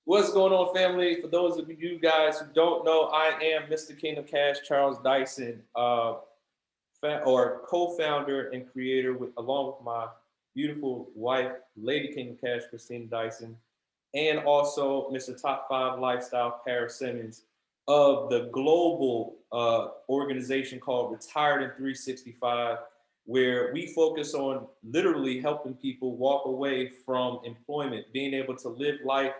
What's going on, family? For those of you guys who don't know, I am MrKingdomKash, Charles Dyson, or co-founder and creator, along with my beautiful wife, Lady Kingdom Cash, Christina Dyson, and also Mr. Top 5 Lifestyle, Paris Simmons, of the global organization called Retired in 365, where we focus on literally helping people walk away from employment, being able to live life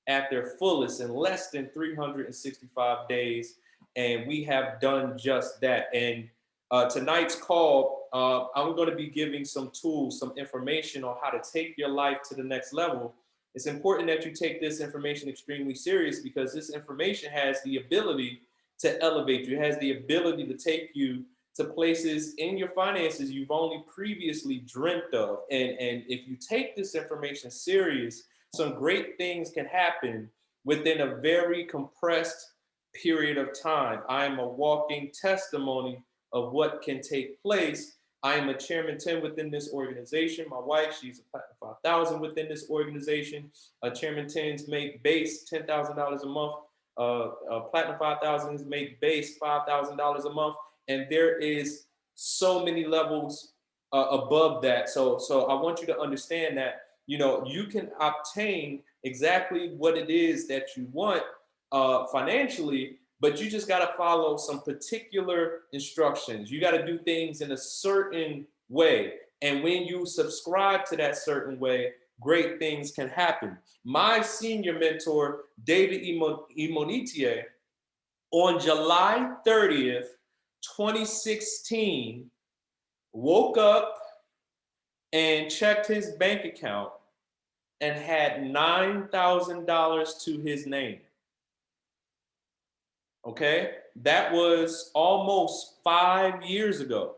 at their fullest in less than 365 days. And we have done just that. And tonight's call, I'm going to be giving some tools, some information on how to take your life to the next level. It's important that you take this information extremely serious, because this information has the ability to elevate you. It has the ability to take you to places in your finances you've only previously dreamt of. And if you take this information serious, some great things can happen within a very compressed period of time. I am a walking testimony of what can take place. I am a Chairman 10 within this organization. My wife, she's a Platinum 5,000 within this organization. Chairman 10s make base $10,000 a month. Platinum 5,000s make base $5,000 a month. And there is so many levels above that. So I want you to understand that, you can obtain exactly what it is that you want financially, but you just got to follow some particular instructions. You got to do things in a certain way. And when you subscribe to that certain way, great things can happen. My senior mentor, David Imonitie, on July 30th, 2016, woke up and checked his bank account and had $9,000 to his name. Okay, that was almost 5 years ago.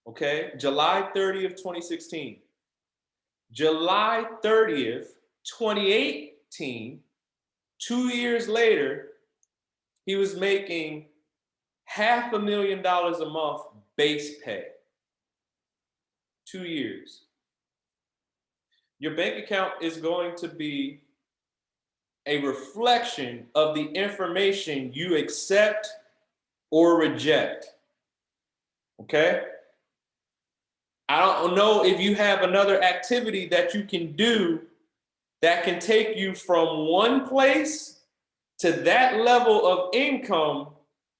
Okay, July 30th, 2016. July 30th, 2018, 2 years later, he was making $500,000 a month base pay. 2 years. Your bank account is going to be a reflection of the information you accept or reject. Okay? I don't know if you have another activity that you can do that can take you from one place to that level of income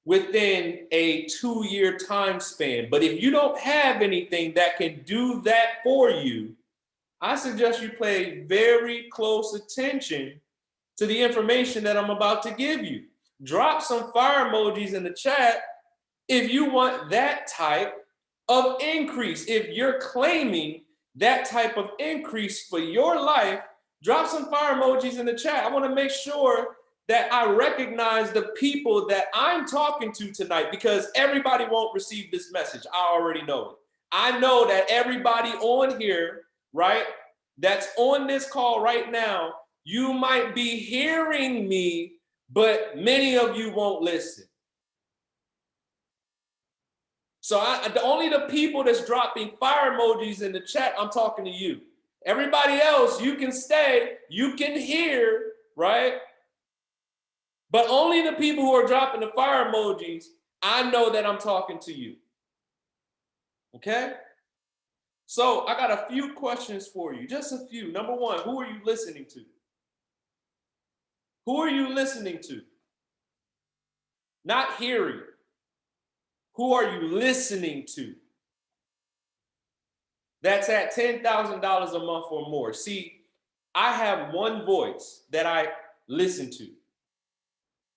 within a 2-year time span. But if you don't have anything that can do that for you, I suggest you pay very close attention to the information that I'm about to give you. Drop some fire emojis in the chat if you want that type of increase. If you're claiming that type of increase for your life, drop some fire emojis in the chat. I want to make sure that I recognize the people that I'm talking to tonight, because everybody won't receive this message. I already know it. I know that everybody on here, right, that's on this call right now, you might be hearing me, but many of you won't listen. So only the people that's dropping fire emojis in the chat, I'm talking to you. Everybody else, you can stay, you can hear, right? But only the people who are dropping the fire emojis, I know that I'm talking to you. Okay? So I got a few questions for you, just a few. Number one, who are you listening to? Who are you listening to? Not hearing. Who are you listening to? That's at $10,000 a month or more. See, I have one voice that I listen to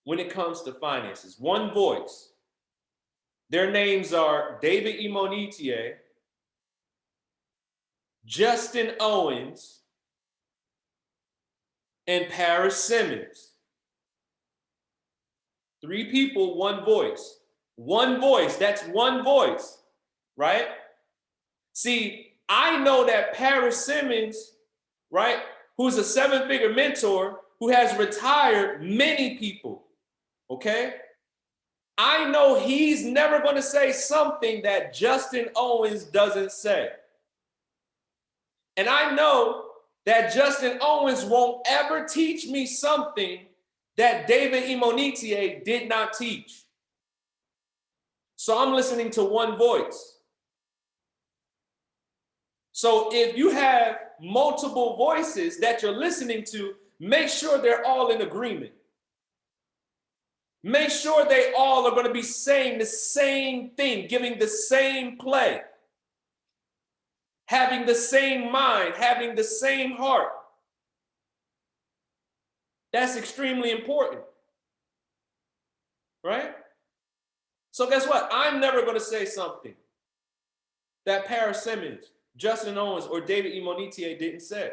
when it comes to finances. One voice. Their names are David Imonitie, Justin Owens, and Paris Simmons. 3 people, one voice. One voice, that's one voice, right? See, I know that Paris Simmons, right, who's a 7-figure mentor, who has retired many people, okay? I know he's never going to say something that Justin Owens doesn't say. And I know that Justin Owens won't ever teach me something that David Imonitie did not teach. So I'm listening to one voice. So if you have multiple voices that you're listening to, make sure they're all in agreement. Make sure they all are going to be saying the same thing, giving the same play, having the same mind, having the same heart. That's extremely important, right? So guess what? I'm never going to say something that Paris Simmons, Justin Owens, or David Imonitie didn't say.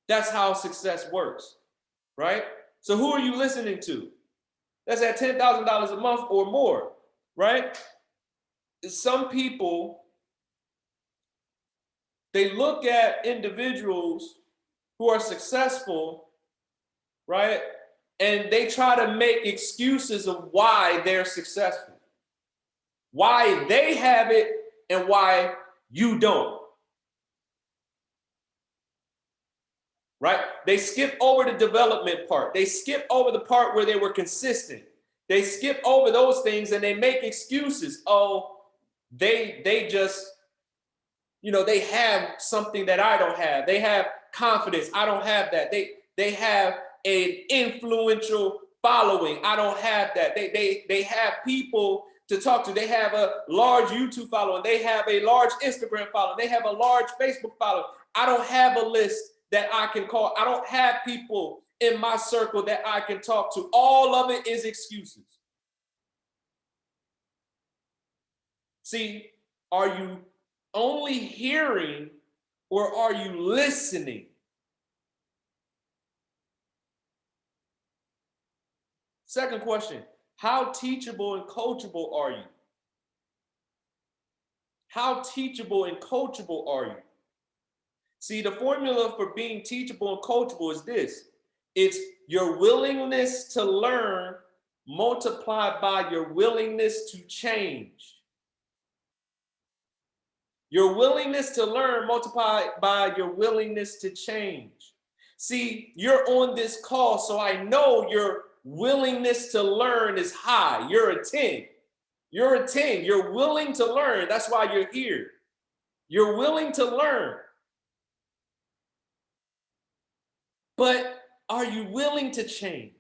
That's how success works, right? So who are you listening to? That's at $10,000 a month or more, right? Some people, they look at individuals who are successful, right? And they try to make excuses of why they're successful, why they have it and why you don't. Right? They skip over the development part. They skip over the part where they were consistent. They skip over those things and they make excuses. Oh, they just, they have something that I don't have. They have confidence. I don't have that. They have an influential following. I don't have that. They have people to talk to. They have a large YouTube following. They have a large Instagram following. They have a large Facebook following. I don't have a list that I can call. I don't have people in my circle that I can talk to. All of it is excuses. See, are you only hearing or are you listening? Second question, how teachable and coachable are you? How teachable and coachable are you? See, the formula for being teachable and coachable is this. It's your willingness to learn multiplied by your willingness to change. Your willingness to learn multiplied by your willingness to change. See, you're on this call, so I know your willingness to learn is high. You're a 10. You're a 10. You're willing to learn. That's why you're here. You're willing to learn. But are you willing to change?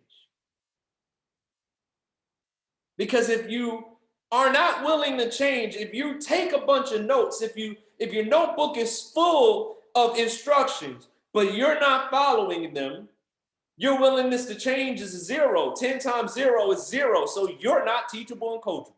Because if you are not willing to change, if you take a bunch of notes, if your notebook is full of instructions, but you're not following them, your willingness to change is 0. 10 times 0 is 0. So you're not teachable and coachable.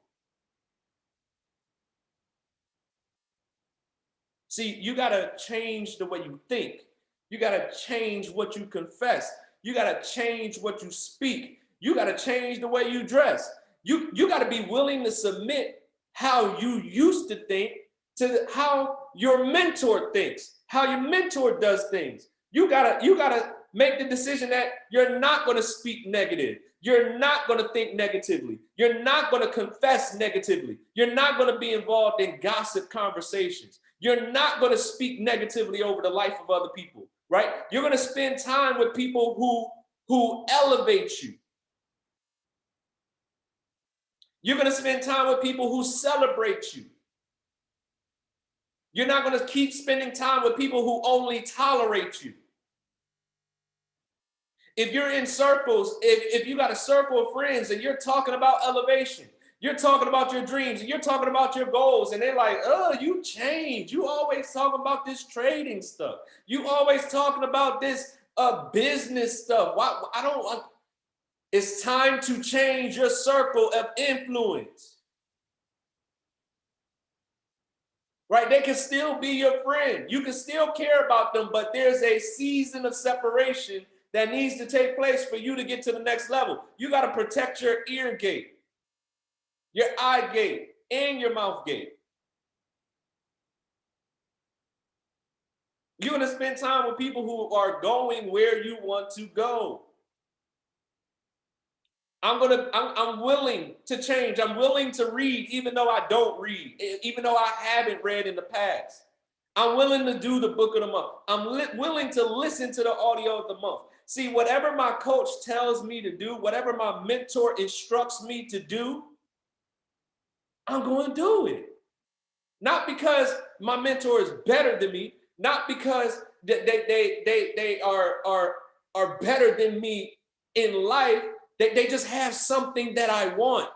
See, you got to change the way you think. You got to change what you confess. You got to change what you speak. You got to change the way you dress. You got to be willing to submit how you used to think to how your mentor thinks, how your mentor does things. You gotta make the decision that you're not going to speak negative. You're not going to think negatively. You're not going to confess negatively. You're not going to be involved in gossip conversations. You're not going to speak negatively over the life of other people, right? You're going to spend time with people who elevate you. You're going to spend time with people who celebrate you. You're not going to keep spending time with people who only tolerate you. If you're in circles, if you got a circle of friends and you're talking about elevation, you're talking about your dreams, and you're talking about your goals, and they're like, oh, you changed. You always talking about this trading stuff. You always talking about this business stuff. Why? I don't want. It's time to change your circle of influence. Right? They can still be your friend. You can still care about them, but there's a season of separation that needs to take place for you to get to the next level. You got to protect your ear gate, your eye gate, and your mouth gate. You're going to spend time with people who are going where you want to go. I'm willing to change. I'm willing to read, even though I don't read, even though I haven't read in the past. I'm willing to do the book of the month. I'm willing to listen to the audio of the month. See, whatever my coach tells me to do, whatever my mentor instructs me to do, I'm going to do it. Not because my mentor is better than me, not because they are better than me in life. They just have something that I want.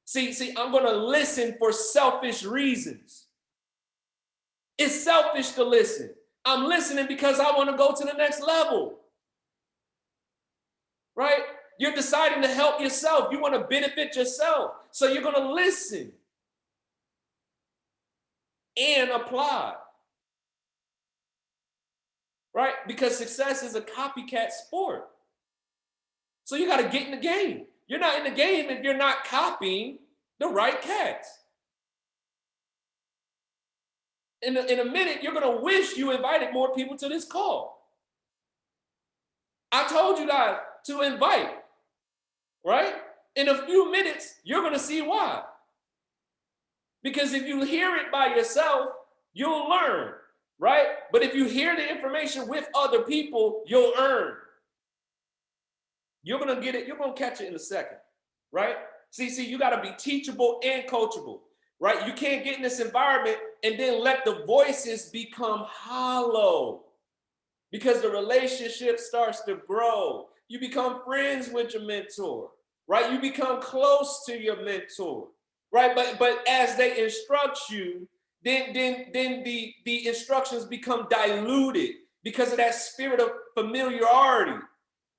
See, I'm going to listen for selfish reasons. It's selfish to listen. I'm listening because I want to go to the next level. Right? You're deciding to help yourself. You want to benefit yourself. So you're going to listen and apply. Right? Because success is a copycat sport. So you got to get in the game. You're not in the game if you're not copying the right cats. In a minute, you're going to wish you invited more people to this call. I told you guys to invite, right? In a few minutes, you're going to see why. Because if you hear it by yourself, you'll learn, right? But if you hear the information with other people, you'll earn. You're going to get it. You're going to catch it in a second, right? See, you got to be teachable and coachable, right? You can't get in this environment and then let the voices become hollow because the relationship starts to grow. You become friends with your mentor, right? You become close to your mentor, right? But as they instruct you, then the instructions become diluted because of that spirit of familiarity.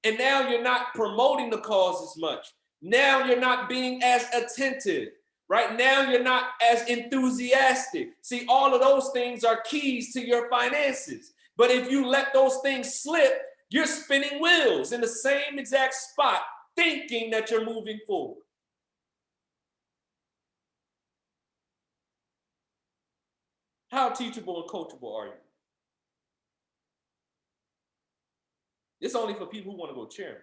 And now you're not promoting the cause as much. Now you're not being as attentive. Right now, you're not as enthusiastic. See, all of those things are keys to your finances. But if you let those things slip, you're spinning wheels in the same exact spot, thinking that you're moving forward. How teachable and coachable are you? It's only for people who want to go chairman.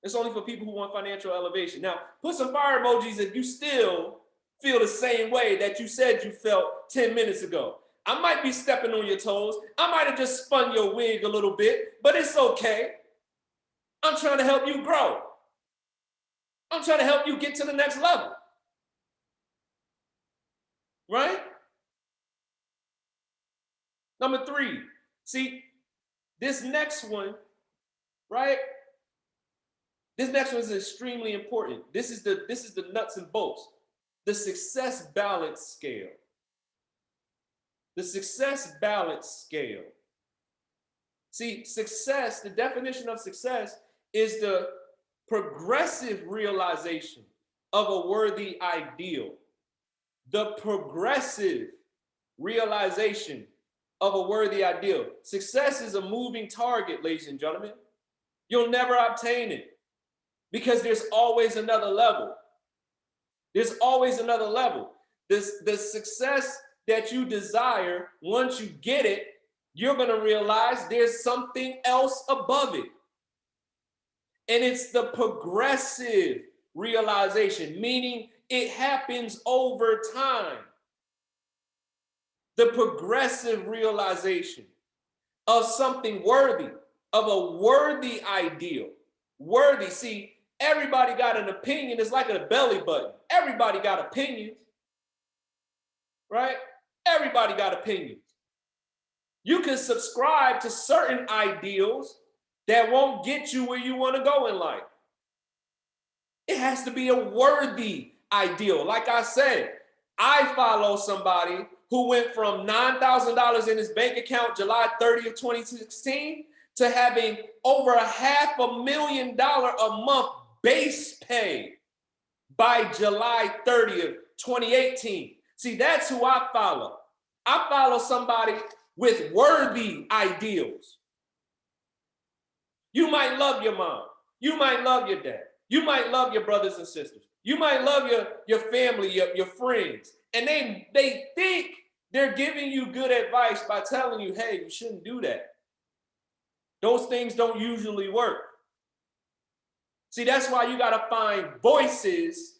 It's only for people who want financial elevation. Now, put some fire emojis if you still feel the same way that you said you felt 10 minutes ago. I might be stepping on your toes. I might have just spun your wig a little bit, but it's okay. I'm trying to help you grow. I'm trying to help you get to the next level. Right? Number 3. See, this next one, right? This next one is extremely important. This is the nuts and bolts. The success balance scale. The success balance scale. See, success, the definition of success is the progressive realization of a worthy ideal. The progressive realization of a worthy ideal. Success is a moving target, ladies and gentlemen. You'll never obtain it because there's always another level. There's always another level. The success that you desire, once you get it, you're going to realize there's something else above it. And it's the progressive realization, meaning it happens over time. The progressive realization of something worthy, of a worthy ideal. Worthy, see, everybody got an opinion. It's like a belly button. Everybody got opinions, right? Everybody got opinions. You can subscribe to certain ideals that won't get you where you want to go in life. It has to be a worthy ideal. Like I said, I follow somebody who went from $9,000 in his bank account July 30th, 2016 to having over $500,000 a month base pay by July 30th, 2018. See, that's who I follow. I follow somebody with worthy ideals. You might love your mom. You might love your dad. You might love your brothers and sisters. You might love your family, your friends. And they think they're giving you good advice by telling you, hey, you shouldn't do that. Those things don't usually work. See, that's why you got to find voices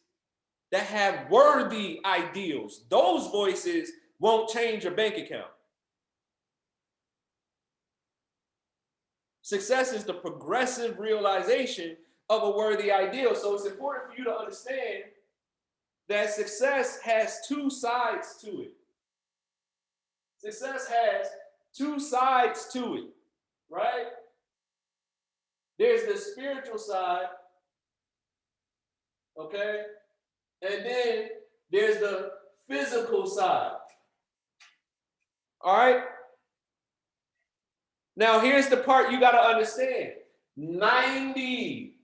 that have worthy ideals. Those voices won't change your bank account. Success is the progressive realization of a worthy ideal. So it's important for you to understand that success has two sides to it. Success has two sides to it, right? There's the spiritual side, okay? And then there's the physical side. All right? Now, here's the part you got to understand. 90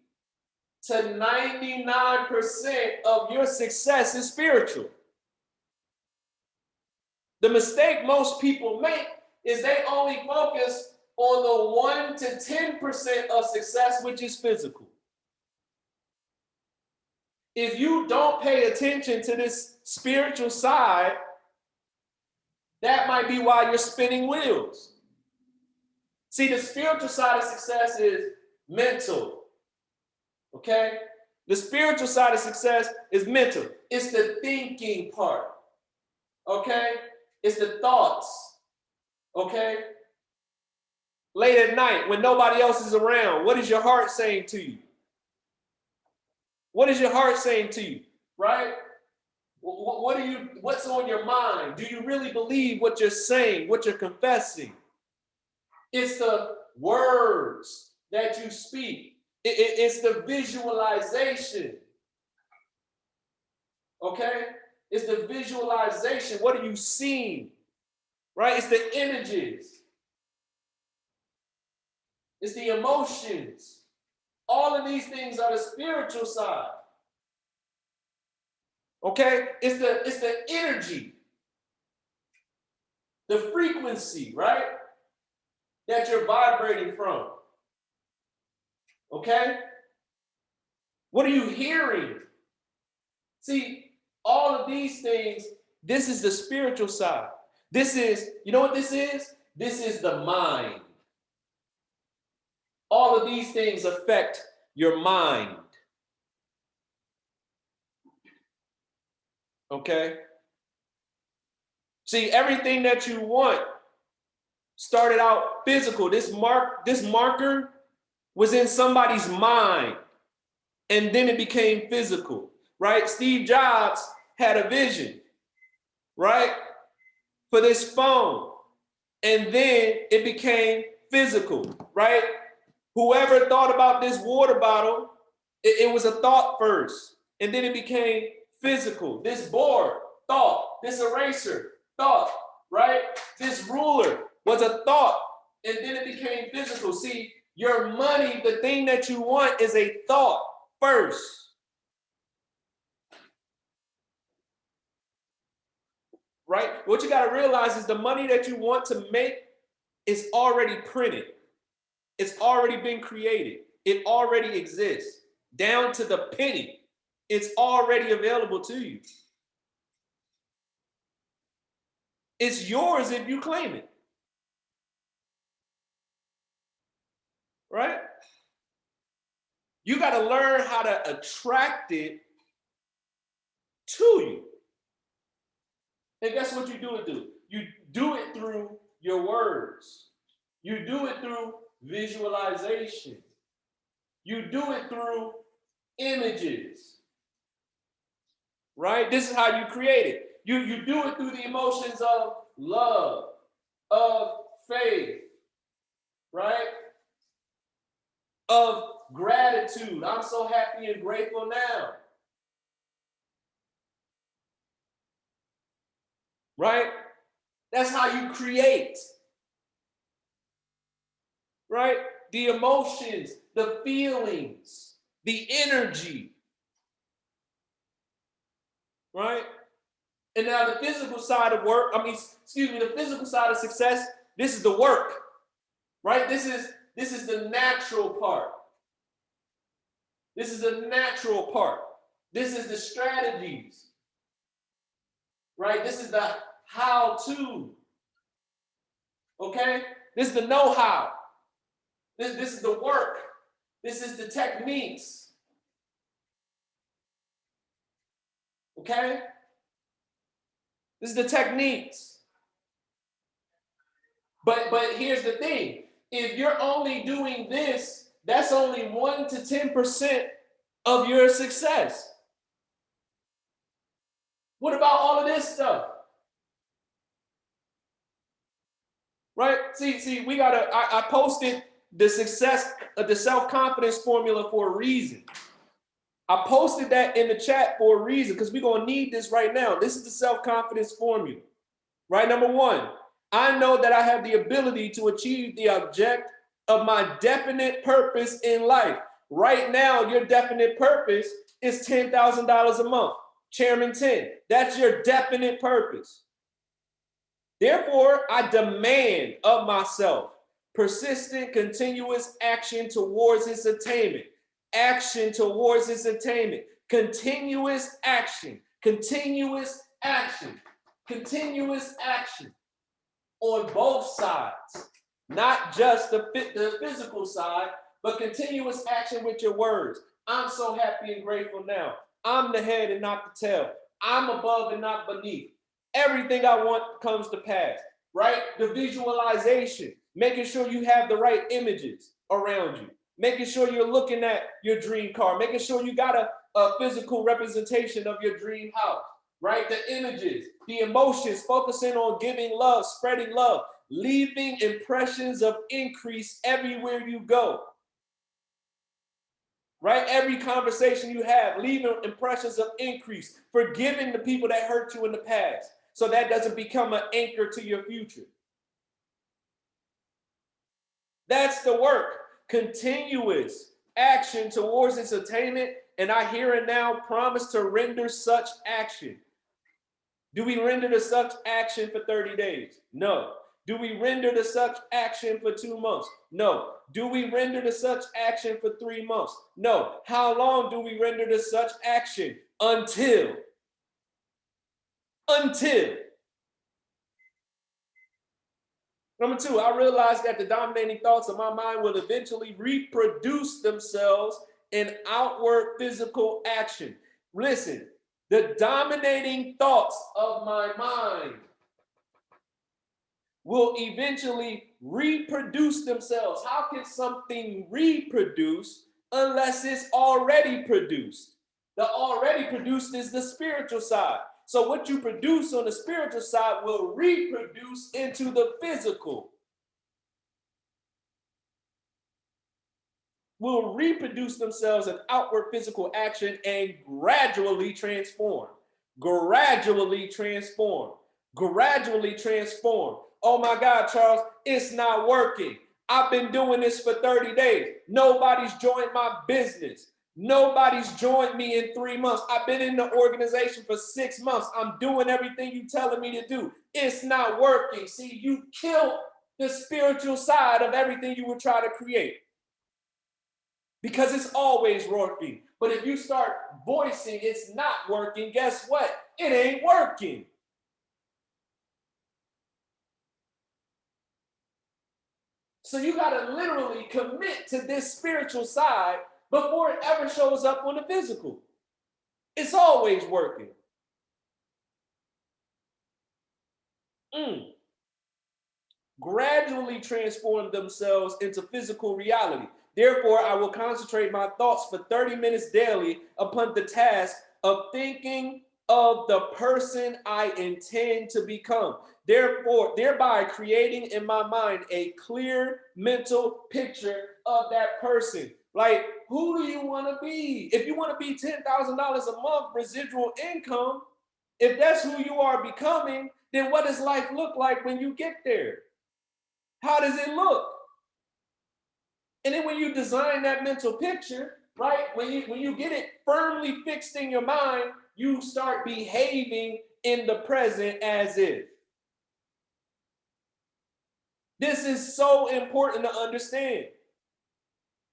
to 99% of your success is spiritual. The mistake most people make is they only focus on the 1 to 10% of success, which is physical. If you don't pay attention to this spiritual side, that might be why you're spinning wheels. See, the spiritual side of success is mental. Okay? The spiritual side of success is mental. It's the thinking part. Okay? It's the thoughts. Okay? Late at night, when nobody else is around, what is your heart saying to you? What is your heart saying to you? Right? What's on your mind? Do you really believe what you're saying, what you're confessing? It's the words that you speak. It's the visualization. Okay? It's the visualization. What are you seeing? Right? It's the images. It's the emotions. All of these things are the spiritual side. Okay? It's the energy. The frequency, right? That you're vibrating from. Okay? What are you hearing? See, all of these things, this is the spiritual side. This is, you know what this is? This is the mind. All of these things affect your mind. Okay? See, everything that you want started out physical. This marker was in somebody's mind, and then it became physical, right? Steve Jobs had a vision, right, for this phone, and then it became physical, right? Whoever thought about this water bottle, it was a thought first, and then it became physical. This board, thought. This eraser, thought, right? This ruler was a thought, and then it became physical. See, your money, the thing that you want, is a thought first. Right? What you got to realize is the money that you want to make is already printed. It's already been created. It already exists. Down to the penny. It's already available to you. It's yours if you claim it. Right? You got to learn how to attract it to you. And guess what you do it through? You do it through your words. You do it through visualization. You do it through images. Right? This is how you create it. You do it through the emotions of love, of faith, right? Of gratitude. I'm so happy and grateful now. Right? That's how you create. Right? The emotions, the feelings, the energy. Right? And now the physical side of work, the physical side of success, this is the work. Right? This is the natural part. This is the natural part. This is the strategies. Right? This is the how-to. Okay? This is the know-how. This is the work. This is the techniques. Okay? This is the techniques. But here's the thing. If you're only doing this, that's only 1 to 10% of your success. What about all of this stuff? Right? See, we gotta, I posted the self-confidence formula for a reason. I posted that in the chat for a reason because we're gonna need this right now. This is the self-confidence formula. Right? Number 1, I know that I have the ability to achieve the object of my definite purpose in life. Right now, your definite purpose is $10,000 a month. Chairman 10, that's your definite purpose. Therefore, I demand of myself persistent, continuous action towards its attainment. Action towards its attainment. Continuous action. Continuous action. Continuous action on both sides. Not just the physical side, but continuous action with your words. I'm so happy and grateful now. I'm the head and not the tail. I'm above and not beneath. Everything I want comes to pass, right? The visualization, making sure you have the right images around you, making sure you're looking at your dream car, making sure you got a physical representation of your dream house, right? The images, the emotions, focusing on giving love, spreading love, leaving impressions of increase everywhere you go. Right? Every conversation you have, leaving impressions of increase, forgiving the people that hurt you in the past, so that doesn't become an anchor to your future. That's the work. Continuous action towards its attainment, and I here and now promise to render such action. Do we render to such action for 30 days? No. Do we render to such action for 2 months? No. Do we render to such action for 3 months? No. How long do we render to such action? Until. Number 2, I realized that the dominating thoughts of my mind will eventually reproduce themselves in outward physical action. Listen, the dominating thoughts of my mind will eventually reproduce themselves. How can something reproduce unless it's already produced? The already produced is the spiritual side. So what you produce on the spiritual side will reproduce into the physical. Will reproduce themselves in outward physical action and gradually transform. Gradually transform. Gradually transform. Oh my God, Charles, it's not working. I've been doing this for 30 days. Nobody's joined my business. Nobody's joined me in 3 months. I've been in the organization for 6 months. I'm doing everything you're telling me to do. It's not working. See, you killed the spiritual side of everything you would try to create. Because it's always working. But if you start voicing it's not working, guess what? It ain't working. So you got to literally commit to this spiritual side before it ever shows up on the physical. It's always working. Gradually transform themselves into physical reality. Therefore, I will concentrate my thoughts for 30 minutes daily upon the task of thinking of the person I intend to become. Therefore, thereby creating in my mind a clear mental picture of that person. Like, who do you want to be? If you want to be $10,000 a month residual income, if that's who you are becoming, then what does life look like when you get there? How does it look? And then when you design that mental picture, right, when you get it firmly fixed in your mind, you start behaving in the present as if. This is so important to understand.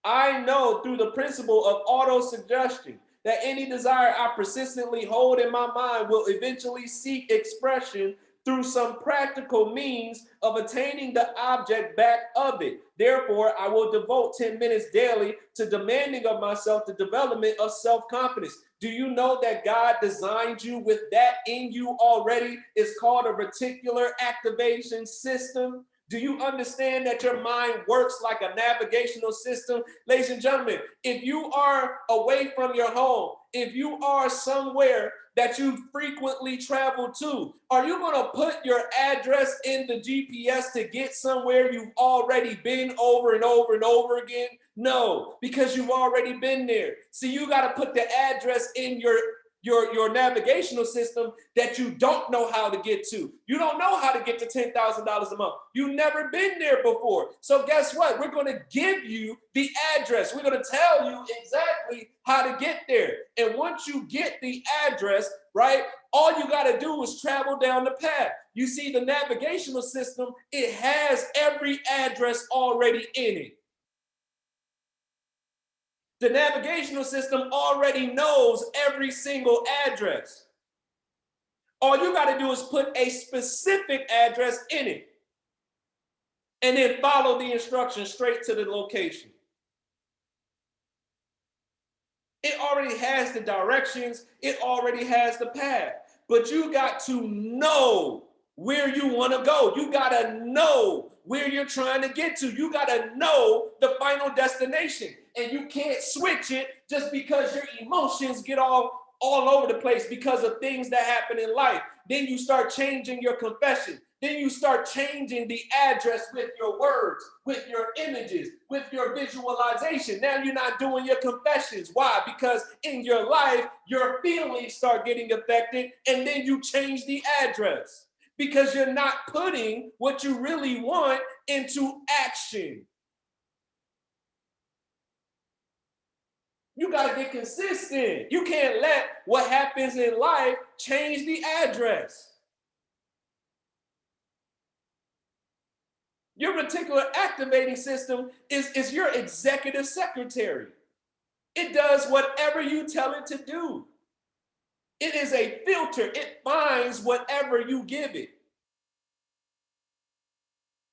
I know through the principle of auto-suggestion that any desire I persistently hold in my mind will eventually seek expression through some practical means of attaining the object back of it. Therefore, I will devote 10 minutes daily to demanding of myself the development of self-confidence. Do you know that God designed you with that in you already? It's called a reticular activation system. Do you understand that your mind works like a navigational system? Ladies and gentlemen, if you are away from your home, if you are somewhere that you frequently travel to, are you going to put your address in the GPS to get somewhere you've already been over and over and over again? No, because you've already been there. See, you got to put the address in your navigational system that you don't know how to get to. You don't know how to get to $10,000 a month. You've never been there before. So guess what? We're going to give you the address. We're going to tell you exactly how to get there. And once you get the address, right, all you got to do is travel down the path. You see, the navigational system, it has every address already in it. The navigational system already knows every single address. All you got to do is put a specific address in it and then follow the instructions straight to the location. It already has the directions. It already has the path. But you got to know where you want to go. You got to know where you're trying to get to. You got to know the final destination. And you can't switch it just because your emotions get all over the place because of things that happen in life. Then you start changing your confession. Then you start changing the address with your words, with your images, with your visualization. Now you're not doing your confessions. Why? Because in your life, your feelings start getting affected, and then you change the address because you're not putting what you really want into action. You got to get consistent. You can't let what happens in life change the address. Your reticular activating system is your executive secretary. It does whatever you tell it to do. It is a filter. It finds whatever you give it.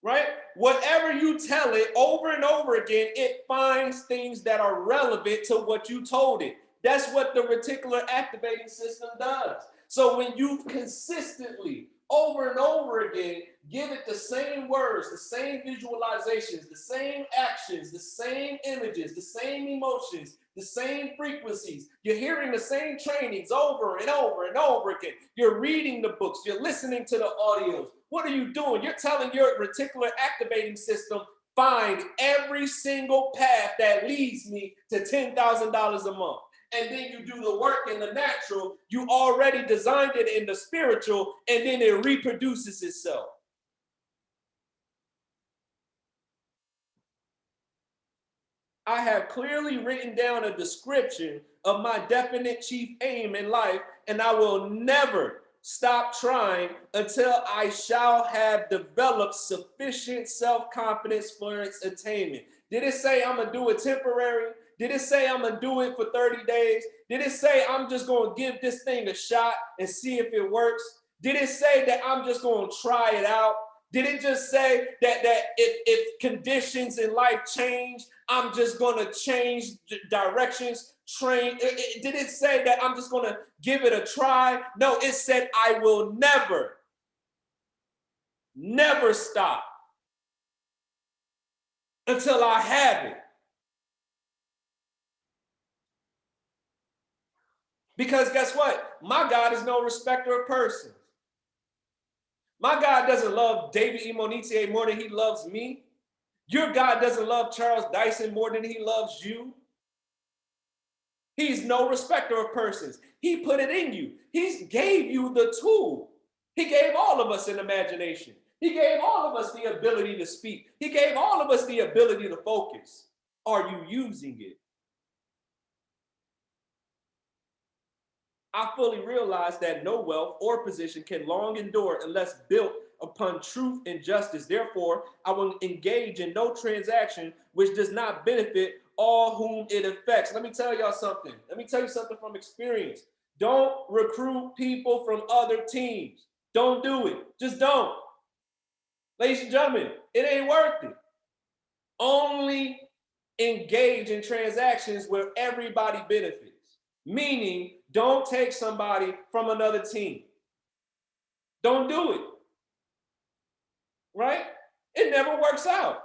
Right? Whatever you tell it over and over again, it finds things that are relevant to what you told it. That's what the reticular activating system does. So when you consistently, over and over again, give it the same words, the same visualizations, the same actions, the same images, the same emotions, the same frequencies, you're hearing the same trainings over and over and over again. You're reading the books, you're listening to the audios. What are you doing? You're telling your reticular activating system, find every single path that leads me to $10,000 a month. And then you do the work in the natural. You already designed it in the spiritual, and then it reproduces itself. I have clearly written down a description of my definite chief aim in life, and I will never stop trying until I shall have developed sufficient self-confidence for its attainment. Did it say I'm gonna do it temporary? Did it say I'm gonna do it for 30 days? Did it say I'm just gonna give this thing a shot and see if it works? Did it say that I'm just gonna try it out? Did it just say that if conditions in life change, I'm just gonna change directions, train? Did it say that I'm just gonna give it a try? No, it said I will never stop until I have it. Because guess what? My God is no respecter of persons. My God doesn't love David Imonite more than he loves me. Your God doesn't love Charles Dyson more than he loves you. He's no respecter of persons. He put it in you. He gave you the tool. He gave all of us an imagination. He gave all of us the ability to speak. He gave all of us the ability to focus. Are you using it? I fully realize that no wealth or position can long endure unless built upon truth and justice. Therefore, I will engage in no transaction which does not benefit all whom it affects. Let me tell y'all something. Let me tell you something from experience. Don't recruit people from other teams. Don't do it. Just don't. Ladies and gentlemen, it ain't worth it. Only engage in transactions where everybody benefits. Meaning, Don't take somebody from another team. Don't do it. Right? It never works out.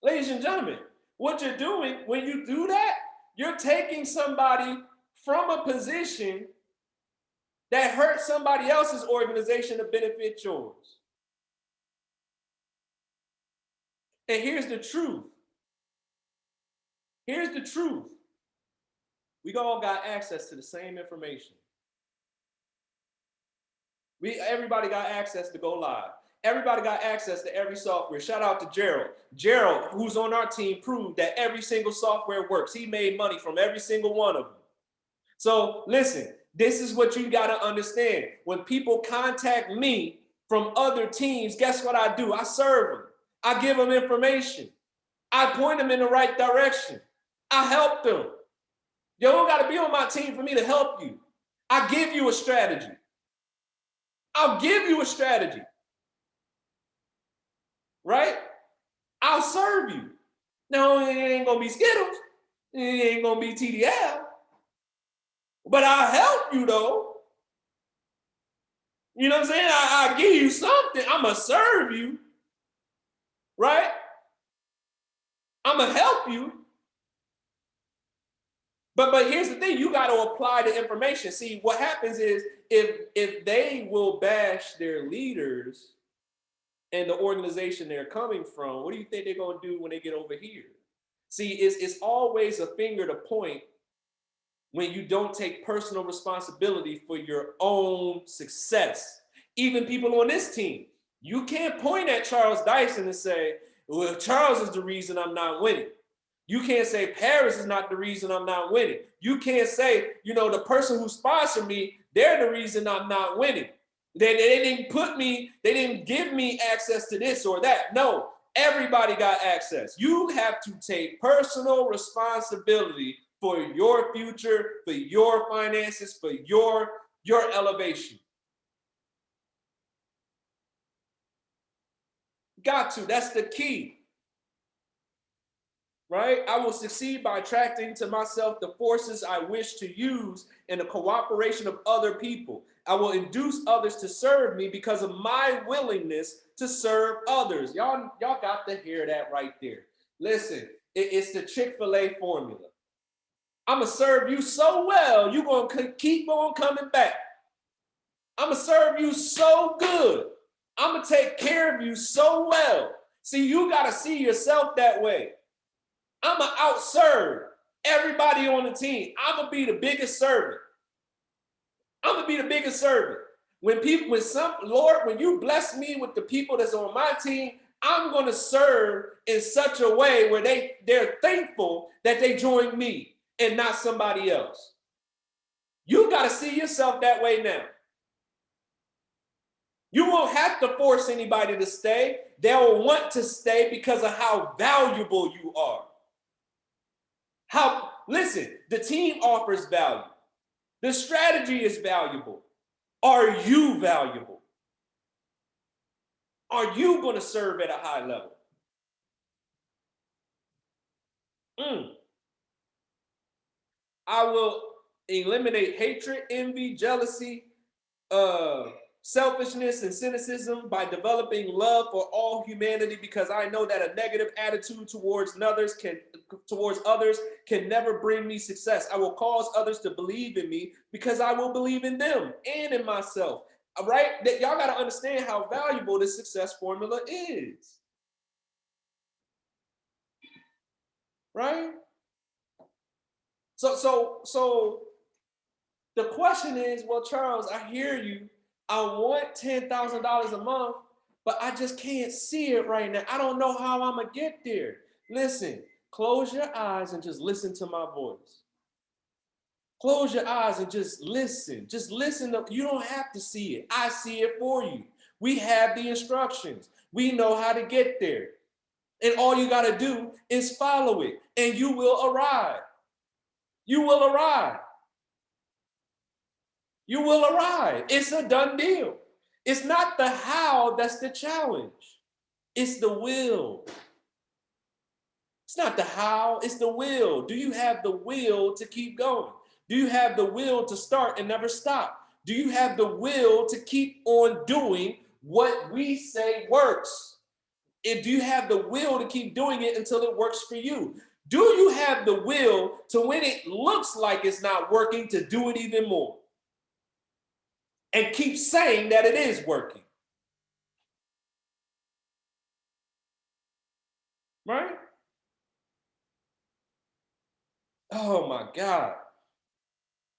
Ladies and gentlemen, what you're doing when you do that, you're taking somebody from a position that hurts somebody else's organization to benefit yours. And here's the truth. Here's the truth. We all got access to the same information. Everybody got access to go live. Everybody got access to every software. Shout out to Gerald. Gerald, who's on our team, proved that every single software works. He made money from every single one of them. So listen, this is what you got to understand. When people contact me from other teams, guess what I do? I serve them. I give them information. I point them in the right direction. I help them. You don't got to be on my team for me to help you. I give you a strategy. I'll give you a strategy. Right? I'll serve you. No, it ain't going to be Skittles. It ain't going to be TDL. But I'll help you, though. You know what I'm saying? I'll give you something. I'm going to serve you. Right? I'm going to help you. But here's the thing. You got to apply the information. See, what happens is if they will bash their leaders and the organization they're coming from, what do you think they're going to do when they get over here? See, it's always a finger to point when you don't take personal responsibility for your own success. Even people on this team, you can't point at Charles Dyson and say, well, Charles is the reason I'm not winning. You can't say Paris is not the reason I'm not winning. You can't say, the person who sponsored me, they're the reason I'm not winning. They didn't give me access to this or that. No, everybody got access. You have to take personal responsibility for your future, for your finances, for your elevation. Got to. That's the key. Right? I will succeed by attracting to myself the forces I wish to use in the cooperation of other people. I will induce others to serve me because of my willingness to serve others. Y'all got to hear that right there. Listen, it's the Chick-fil-A formula. I'm going to serve you so well, you're going to keep on coming back. I'm going to serve you so good. I'm going to take care of you so well. See, you got to see yourself that way. I'm going to outserve everybody on the team. I'm going to be the biggest servant. I'm going to be the biggest servant. When you bless me with the people that's on my team, I'm going to serve in such a way where they're thankful that they joined me and not somebody else. You got to see yourself that way now. You won't have to force anybody to stay. They'll want to stay because of how valuable you are. Listen, the team offers value. The strategy is valuable. Are you valuable? Are you going to serve at a high level? I will eliminate hatred, envy, jealousy, selfishness, and cynicism by developing love for all humanity, because I know that a negative attitude towards others can never bring me success. I will cause others to believe in me because I will believe in them and in myself. All right? Y'all got to understand how valuable this success formula is. Right? So the question is, well, Charles, I hear you. I want $10,000 a month, but I just can't see it right now. I don't know how I'm going to get there. Listen, close your eyes and just listen to my voice. Close your eyes and just listen. Just listen. You don't have to see it. I see it for you. We have the instructions. We know how to get there. And all you got to do is follow it, and you will arrive. You will arrive. You will arrive. It's a done deal. It's not the how that's the challenge. It's the will. It's not the how, it's the will. Do you have the will to keep going? Do you have the will to start and never stop? Do you have the will to keep on doing what we say works? And do you have the will to keep doing it until it works for you? Do you have the will to, when it looks like it's not working, to do it even more? And keep saying that it is working. Right? Oh my God.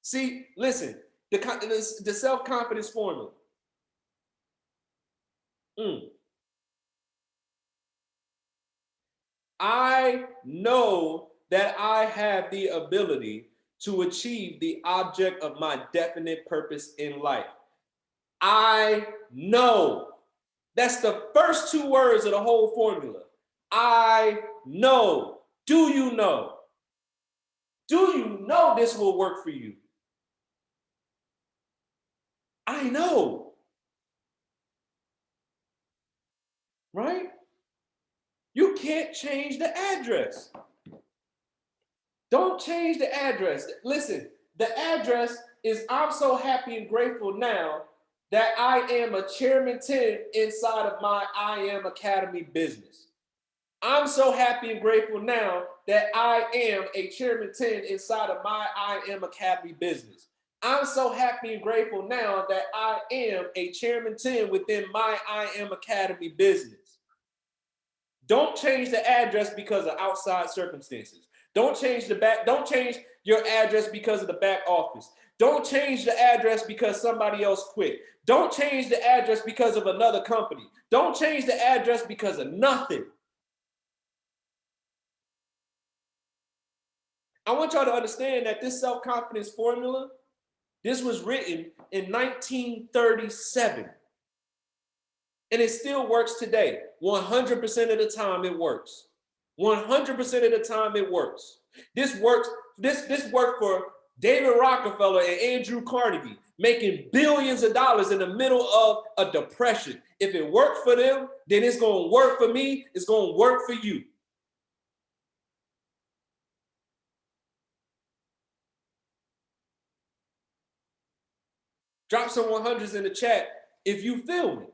See, listen, the self-confidence formula. I know that I have the ability to achieve the object of my definite purpose in life. I know. That's the first two words of the whole formula. I know. Do you know? Do you know this will work for you? I know. Right? You can't change the address. Don't change the address. Listen, the address is I'm so happy and grateful now that I am a chairman 10 inside of my I Am Academy business. I'm so happy and grateful now that I am a chairman 10 inside of my I Am Academy business. I'm so happy and grateful now that I am a chairman 10 within my I Am Academy business. Don't change the address because of outside circumstances. Don't change don't change your address because of the back office. Don't change the address because somebody else quit. Don't change the address because of another company. Don't change the address because of nothing. I want y'all to understand that this self-confidence formula, this was written in 1937. And it still works today. 100% of the time it works. 100% of the time it works. This works. This worked for David Rockefeller and Andrew Carnegie, making billions of dollars in the middle of a depression. If it worked for them, then it's going to work for me. It's going to work for you. Drop some 100s in the chat if you feel me.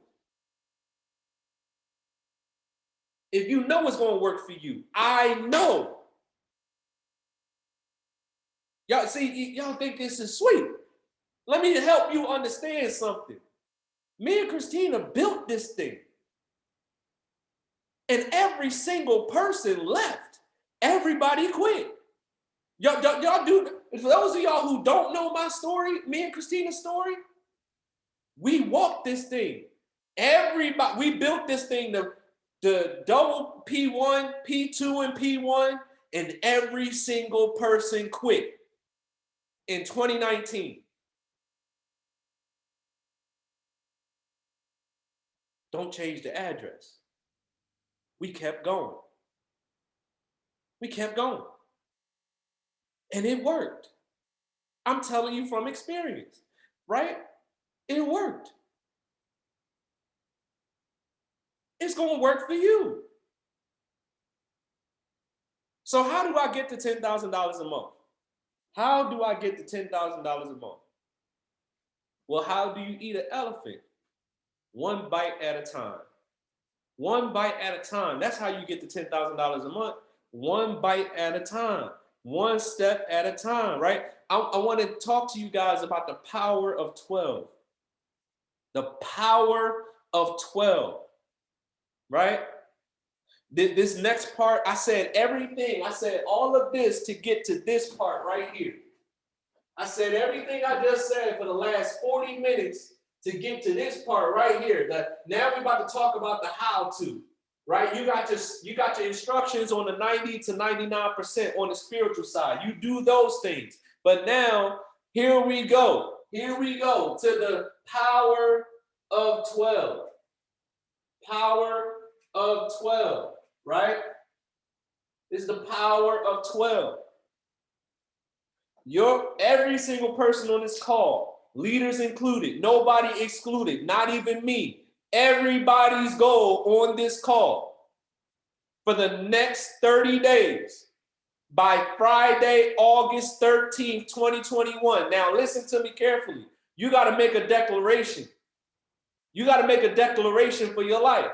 If you know it's going to work for you. I know. Y'all see, y'all think this is sweet. Let me help you understand something. Me and Christina built this thing. And every single person left. Everybody quit. Y'all do, for those of y'all who don't know my story, me and Christina's story, we walked this thing. Everybody, we built this thing, the double P1, P2, and P1, and every single person quit in 2019. Don't change the address. We kept going. We kept going. And it worked. I'm telling you from experience, right? It worked. It's going to work for you. So how do I get to $10,000 a month? How do I get to $10,000 a month? Well, how do you eat an elephant? One bite at a time. One bite at a time. That's how you get to $10,000 a month. One bite at a time. One step at a time, right? I want to talk to you guys about the power of 12. The power of 12, right? This next part, I said everything. I said all of this to get to this part right here. I said everything I just said for the last 40 minutes to get to this part right here. Now we're about to talk about the how-to, right? You got your instructions on the 90 to 99% on the spiritual side. You do those things. But now, here we go. Here we go to the power of 12. Power of 12, right? It's the power of 12. Every single person on this call, leaders included, nobody excluded, not even me. Everybody's goal on this call for the next 30 days by Friday, August 13th, 2021. Now, listen to me carefully. You got to make a declaration. You got to make a declaration for your life.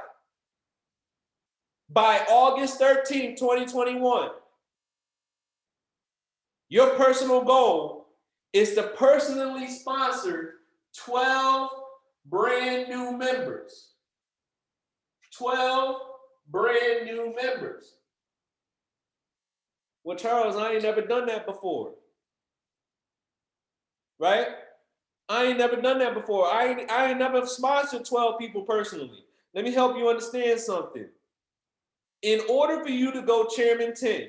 By August 13th, 2021, your personal goal is to personally sponsor 12 brand new members. 12 brand new members. Well, Charles, I ain't never done that before. Right? I ain't never done that before. I ain't never sponsored 12 people personally. Let me help you understand something. In order for you to go Chairman 10,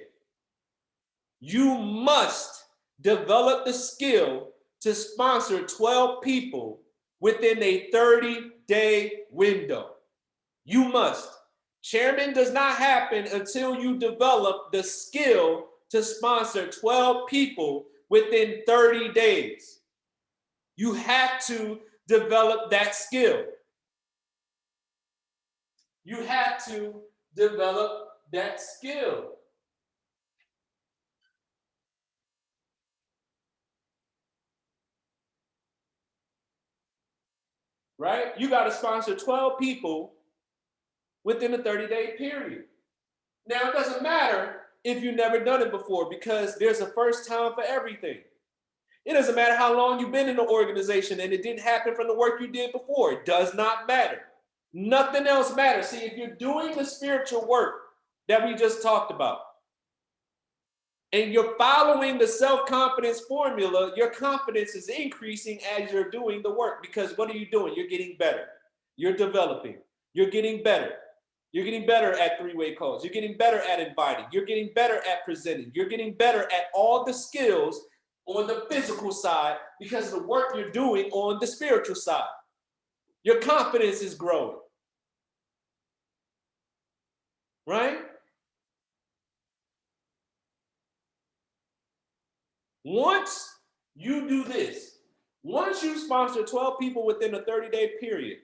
you must develop the skill to sponsor 12 people within a 30-day window. You must. Chairman does not happen until you develop the skill to sponsor 12 people within 30 days. You have to develop that skill. You have to develop that skill. Right? You got to sponsor 12 people within a 30-day period. Now, it doesn't matter if you've never done it before, because there's a first time for everything. It doesn't matter how long you've been in the organization and it didn't happen from the work you did before. It does not matter. Nothing else matters. See, if you're doing the spiritual work that we just talked about, and you're following the self-confidence formula, your confidence is increasing as you're doing the work. Because what are you doing? You're getting better. You're developing. You're getting better. You're getting better at three-way calls. You're getting better at inviting. You're getting better at presenting. You're getting better at all the skills on the physical side because of the work you're doing on the spiritual side. Your confidence is growing. Right? Once you do this, once you sponsor 12 people within a 30-day period,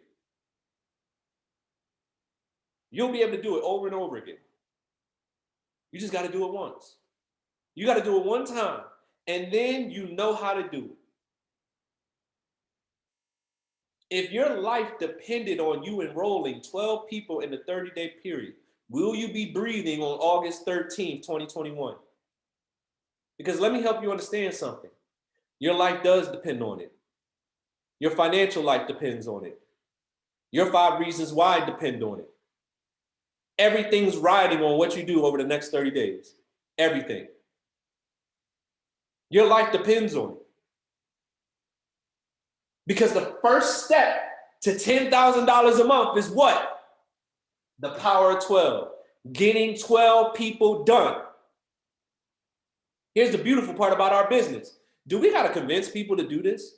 you'll be able to do it over and over again. You just got to do it once. You got to do it one time, and then you know how to do it. If your life depended on you enrolling 12 people in the 30-day period, will you be breathing on August 13th, 2021? Because let me help you understand something. Your life does depend on it. Your financial life depends on it. Your 5 reasons why depend on it. Everything's riding on what you do over the next 30 days. Everything. Your life depends on it. Because the first step to $10,000 a month is what? The power of 12. Getting 12 people done. Here's the beautiful part about our business. Do we got to convince people to do this?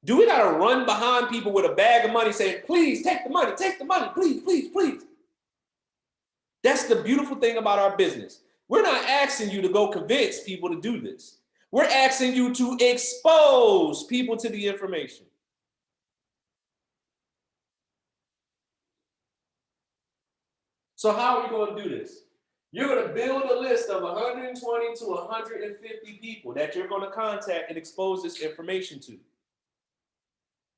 Do we got to run behind people with a bag of money saying, please take the money, please, please, please? That's the beautiful thing about our business. We're not asking you to go convince people to do this. We're asking you to expose people to the information. So how are we going to do this? You're going to build a list of 120 to 150 people that you're going to contact and expose this information to.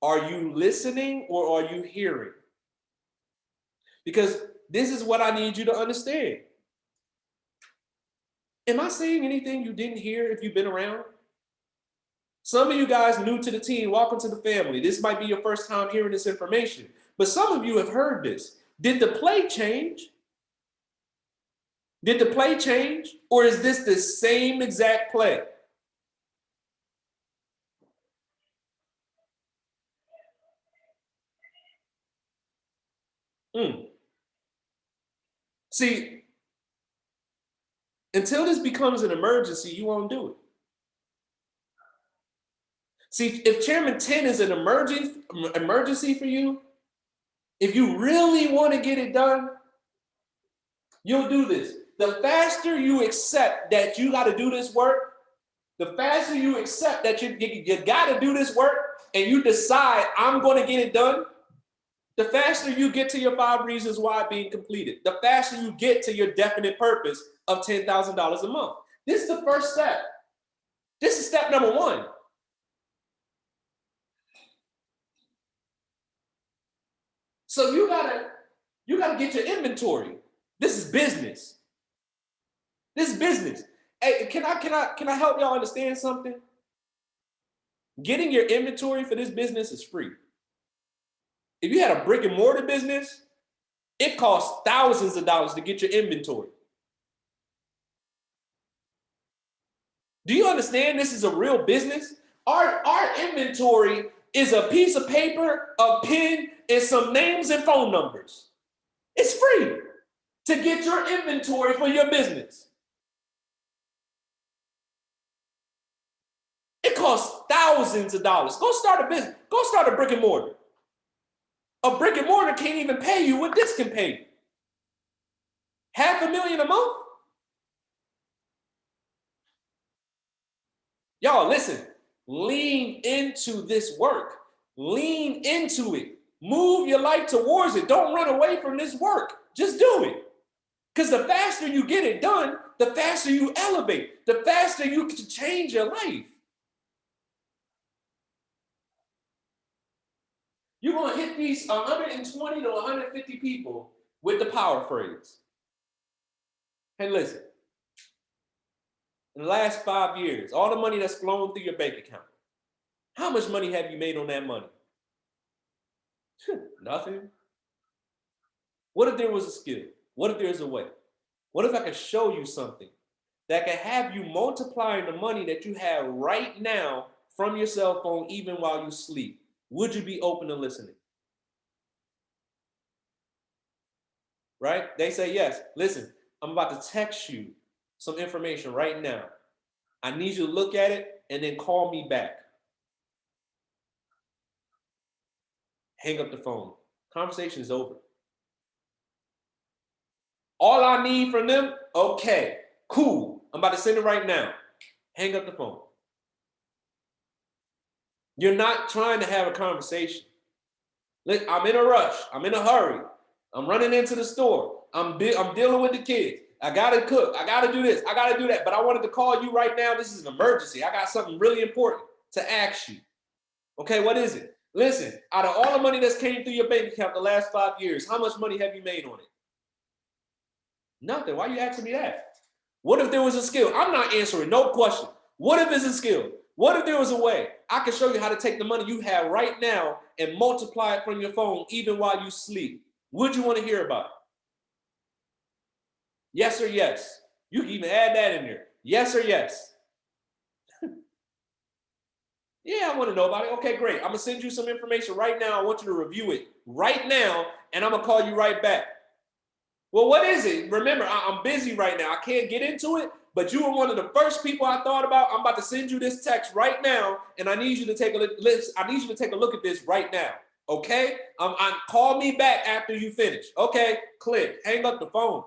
Are you listening or are you hearing? Because this is what I need you to understand. Am I saying anything you didn't hear if you've been around? Some of you guys new to the team, welcome to the family. This might be your first time hearing this information, but some of you have heard this. Did the play change? Did the play change? Or is this the same exact play? See, until this becomes an emergency, you won't do it. See, if Chairman 10 is an emergency for you, if you really want to get it done, you'll do this. The faster you accept that you got to do this work, the faster you accept that you got to do this work and you decide, I'm going to get it done, The faster you get to your 5 reasons why being completed, the faster you get to your definite purpose of $10,000 a month. This is the first step. This is step number 1. So you gotta get your inventory. This is business. This is business. Hey, can I help y'all understand something? Getting your inventory for this business is free. If you had a brick and mortar business, it costs thousands of dollars to get your inventory. Do you understand this is a real business? Our inventory is a piece of paper, a pen, and some names and phone numbers. It's free to get your inventory for your business. It costs thousands of dollars. Go start a business. Go start a brick and mortar. A brick and mortar can't even pay you what this can pay you. $500,000 a month? Y'all, listen, lean into this work. Lean into it. Move your life towards it. Don't run away from this work. Just do it. Because the faster you get it done, the faster you elevate, the faster you can change your life. You're going to hit these 120 to 150 people with the power phrase. Hey, listen. In the last 5 years, all the money that's flown through your bank account, how much money have you made on that money? Nothing. What if there was a skill? What if there's a way? What if I could show you something that can have you multiplying the money that you have right now from your cell phone even while you sleep? Would you be open to listening? Right? They say yes. Listen, I'm about to text you some information right now. I need you to look at it and then call me back. Hang up the phone. Conversation is over. All I need from them, okay, cool. I'm about to send it right now. Hang up the phone. You're not trying to have a conversation. Look, I'm in a rush. I'm in a hurry. I'm running into the store. I'm dealing with the kids. I gotta cook. I gotta do this. I gotta do that. But I wanted to call you right now. This is an emergency. I got something really important to ask you. Okay, what is it? Listen, out of all the money that's came through your bank account the last 5 years, how much money have you made on it? Nothing. Why are you asking me that? What if there was a skill? I'm not answering no question. What if it's a skill? What if there was a way? I can show you how to take the money you have right now and multiply it from your phone even while you sleep. Would you want to hear about it? Yes or yes? You can even add that in there. Yes or yes? Yeah, I want to know about it. Okay, great. I'm going to send you some information right now. I want you to review it right now, and I'm going to call you right back. Well, what is it? Remember, I'm busy right now. I can't get into it, but you were one of the first people I thought about. I'm about to send you this text right now, and I need you to take a look. I need you to take a look at this right now. Okay? Call me back after you finish. Okay, click. Hang up the phone.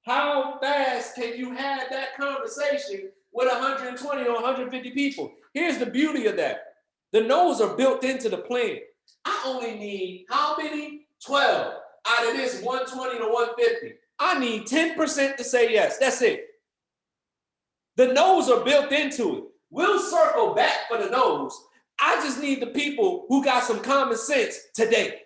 How fast can you have that conversation with 120 or 150 people? Here's the beauty of that. The no's are built into the plan. I only need how many? 12 out of this 120 to 150. I need 10% to say yes. That's it. The no's are built into it. We'll circle back for the no's. I just need the people who got some common sense today.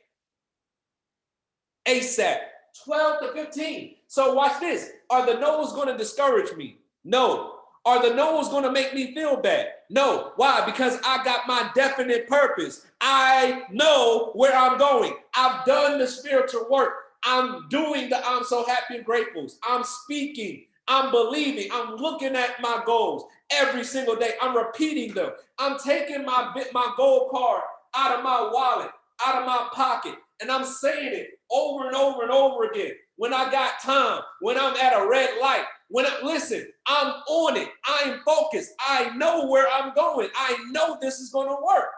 ASAP. 12 to 15. So watch this. Are the no's going to discourage me? No. Are the no's going to make me feel bad? No. Why? Because I got my definite purpose. I know where I'm going. I've done the spiritual work. I'm doing the I'm so happy and grateful. I'm speaking. I'm believing. I'm looking at my goals every single day. I'm repeating them. I'm taking my goal card out of my wallet, out of my pocket, and I'm saying it over and over and over again. When I got time, when I'm at a red light, listen, I'm on it. I'm focused. I know where I'm going. I know this is going to work.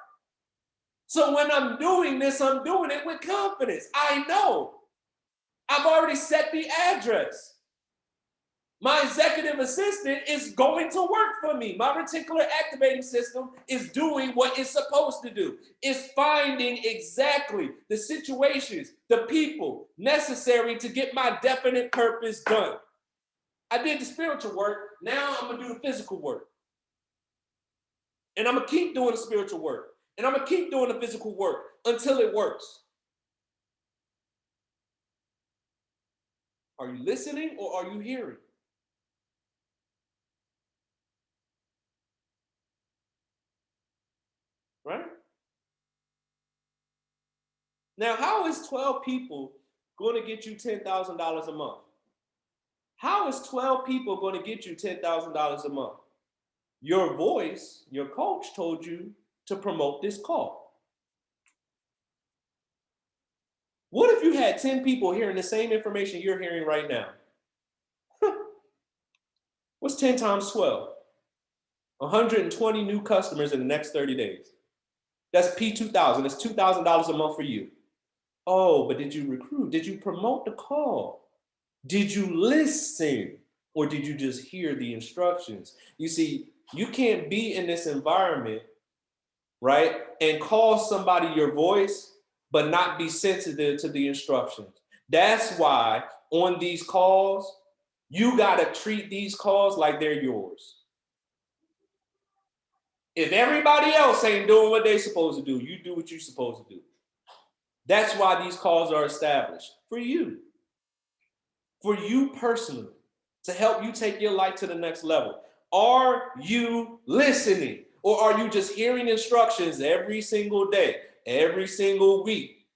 So when I'm doing this, I'm doing it with confidence. I know. I've already set the address. My executive assistant is going to work for me. My reticular activating system is doing what it's supposed to do. It's finding exactly the situations, the people necessary to get my definite purpose done. I did the spiritual work. Now I'm going to do the physical work. And I'm going to keep doing the spiritual work. And I'm going to keep doing the physical work until it works. Are you listening or are you hearing? Right? Now, how is 12 people going to get you $10,000 a month? How is 12 people going to get you $10,000 a month? Your voice, your coach told you to promote this call. What if you had 10 people hearing the same information you're hearing right now? What's 10 times 12? 120 new customers in the next 30 days. That's P2000. That's $2,000 a month for you. Oh, but did you recruit? Did you promote the call? Did you listen? Or did you just hear the instructions? You see, you can't be in this environment, right, and call somebody your voice, but not be sensitive to the instructions. That's why on these calls, you got to treat these calls like they're yours. If everybody else ain't doing what they're supposed to do, you do what you're supposed to do. That's why these calls are established for you personally, to help you take your life to the next level. Are you listening, or are you just hearing instructions every single day, every single week?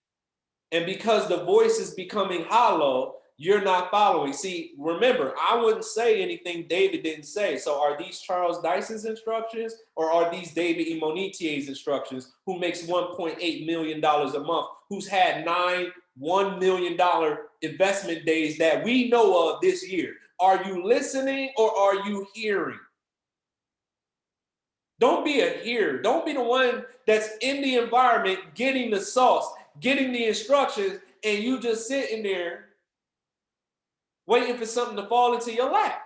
And because the voice is becoming hollow, you're not following. See, remember, I wouldn't say anything David didn't say. So are these Charles Dyson's instructions, or are these David Imonitie's instructions, who makes $1.8 million a month, who's had 9 $1 million investment days that we know of this year? Are you listening or are you hearing? Don't be a hearer. Don't be the one that's in the environment getting the sauce, getting the instructions, and you just sitting there waiting for something to fall into your lap.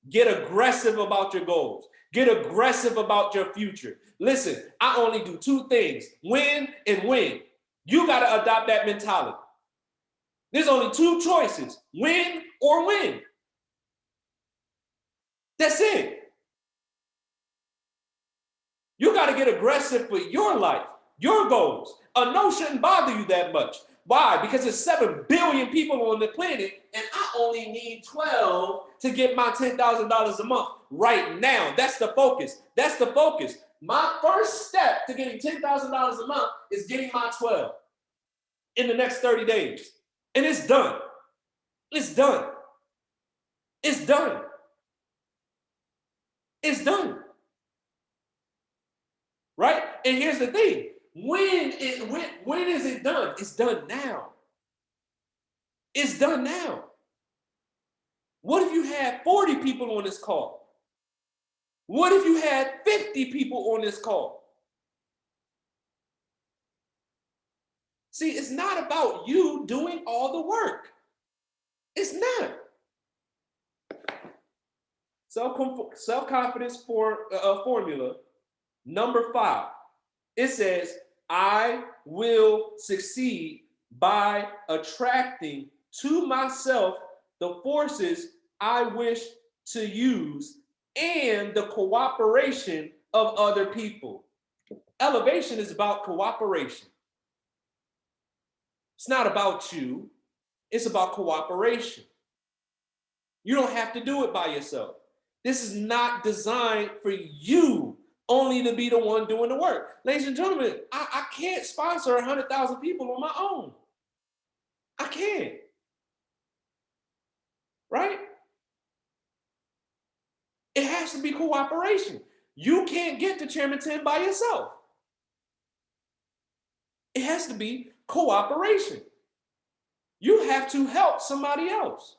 Get aggressive about your goals. Get aggressive about your future. Listen, I only do 2 things, win and win. You got to adopt that mentality. There's only 2 choices, win or win. That's it. You got to get aggressive for your life, your goals. A no shouldn't bother you that much. Why? Because there's 7 billion people on the planet, and I only need 12 to get my $10,000 a month right now. That's the focus. That's the focus. My first step to getting $10,000 a month is getting my 12 in the next 30 days. And it's done. It's done. It's done. It's done. Right? And here's the thing. When is it done? It's done now. It's done now. What if you had 40 people on this call? What if you had 50 people on this call? See, it's not about you doing all the work. It's not. Self-confidence formula number 5. It says, I will succeed by attracting to myself the forces I wish to use and the cooperation of other people. Elevation is about cooperation. It's not about you. It's about cooperation. You don't have to do it by yourself. This is not designed for you only to be the one doing the work. Ladies and gentlemen, I can't sponsor 100,000 people on my own. I can't. Right? It has to be cooperation. You can't get to Chairman 10 by yourself. It has to be cooperation. You have to help somebody else.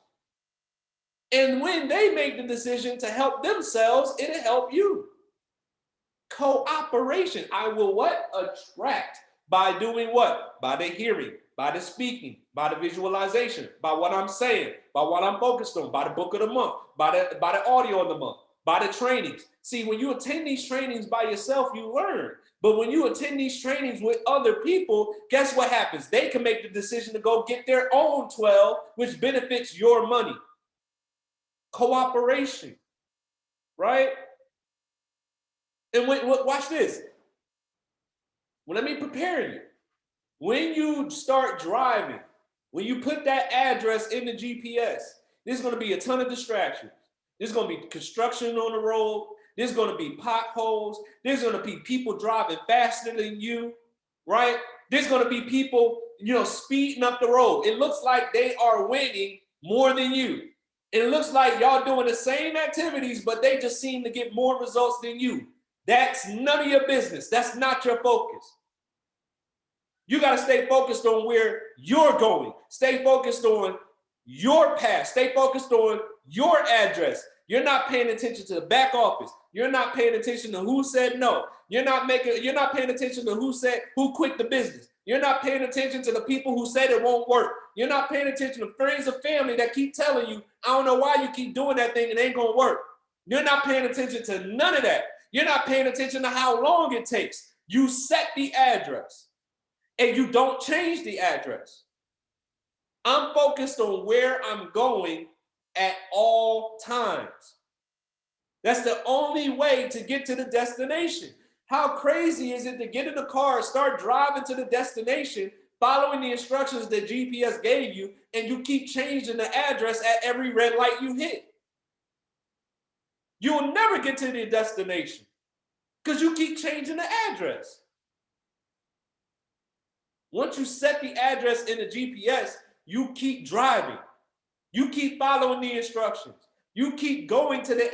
And when they make the decision to help themselves, it'll help you. Cooperation. I will what? Attract. By doing what? By the hearing. by the speaking, by the visualization, by what I'm saying, by what I'm focused on, by the book of the month, by the audio of the month, by the trainings. See, when you attend these trainings by yourself, you learn. But when you attend these trainings with other people, guess what happens? They can make the decision to go get their own 12, which benefits your money. Cooperation, right? And watch this. Well, let me prepare you. When you start driving, when you put that address in the GPS, there's going to be a ton of distractions. There's going to be construction on the road. There's going to be potholes. There's going to be people driving faster than you, right? There's going to be people, speeding up the road. It looks like they are winning more than you. It looks like y'all doing the same activities, but they just seem to get more results than you. That's none of your business. That's not your focus. You got to stay focused on where you're going. Stay focused on your path. Stay focused on your address. You're not paying attention to the back office. You're not paying attention to who said no. You're not paying attention to who quit the business. You're not paying attention to the people who said it won't work. You're not paying attention to friends or family that keep telling you, I don't know why you keep doing that thing, it ain't gonna work. You're not paying attention to none of that. You're not paying attention to how long it takes. You set the address and you don't change the address. I'm focused on where I'm going at all times. That's the only way to get to the destination. How crazy is it to get in the car, start driving to the destination, following the instructions that GPS gave you, and you keep changing the address at every red light you hit? You'll never get to the destination because you keep changing the address. Once you set the address in the GPS, you keep driving. You keep following the instructions. You keep going to the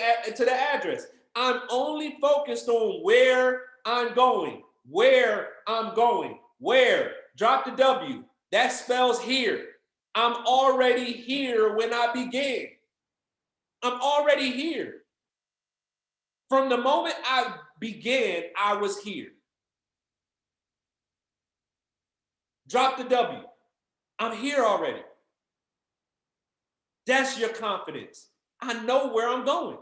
address. I'm only focused on where I'm going, where. Drop the W. That spells here. I'm already here when I began. I'm already here. From the moment I began, I was here. Drop the W. I'm here already. That's your confidence. I know where I'm going.